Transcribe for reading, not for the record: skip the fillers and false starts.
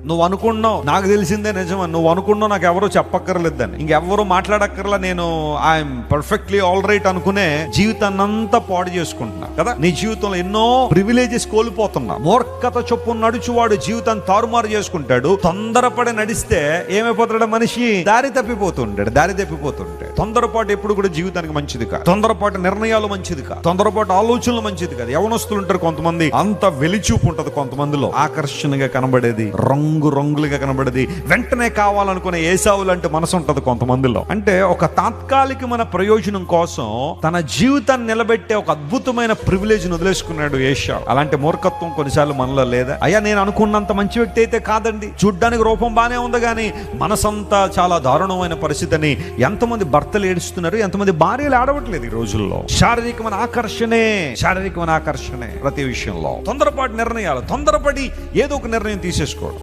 నువ్వు అనుకున్నావు నాకు తెలిసిందే నిజమని, నువ్వు అనుకున్నావు నాకు ఎవరో చెప్పక్కర్లేదని, ఇంకెవ్వరూ మాట్లాడక్కర్లా, నేను ఐఎమ్ పర్ఫెక్ట్లీ ఆల్ రైట్ అనుకునే జీవితాన్ని అంతా పాడు చేసుకుంటున్నా కదా. నీ జీవితంలో ఎన్నో ప్రివిలేజెస్ కోల్పోతున్నా. మూర్ఖత చొప్పున నడుచువాడు జీవితాన్ని తారుమారు చేసుకుంటాడు. తొందరపడి నడిస్తే ఏమైపోతాడు మనిషి? దారి తప్పిపోతుంటాడు. తొందరపాటు ఎప్పుడు కూడా జీవితానికి మంచిది కాదు. తొందరపాటు నిర్ణయాలు మంచిది కాదు. తొందరపాటు ఆలోచనలు మంచిది కాదు. యవనస్తులు ఉంటారు కొంతమంది, అంత వెలిచూపు ఉంటది కొంతమందిలో, ఆకర్షణగా కనబడేది, రంగులుగా కనబడేది, వెంటనే కావాలనుకునే ఏసావులు అంటే మనసు ఉంటది కొంతమందిలో. అంటే ఒక తాత్కాలికమైన ప్రయోజనం కోసం తన జీవితాన్ని నిలబెట్టే ఒక అద్భుతమైన ప్రివిలేజ్ వదిలేసుకున్నాడు ఏషావు. అలాంటి మూర్ఖత్వం కొన్నిసార్లు మనలో లేదా? అయ్యా నేను అనుకున్నంత మంచి వ్యక్తి అయితే కాదండి, చూడ్డానికి రూపం బానే ఉంది కానీ మనసంతా చాలా దారుణమైన పరిస్థితి అని ఎంతమంది భర్తలు ఏడుస్తున్నారు, ఎంతమంది భార్యలు ఆడవట్లేదు ఈ రోజుల్లో. శారీరకమైన ఆకర్షణే ప్రతి విషయంలో. తొందరపాటు నిర్ణయాలు, తొందరపడి ఏదో ఒక నిర్ణయం తీసేసుకోవడం.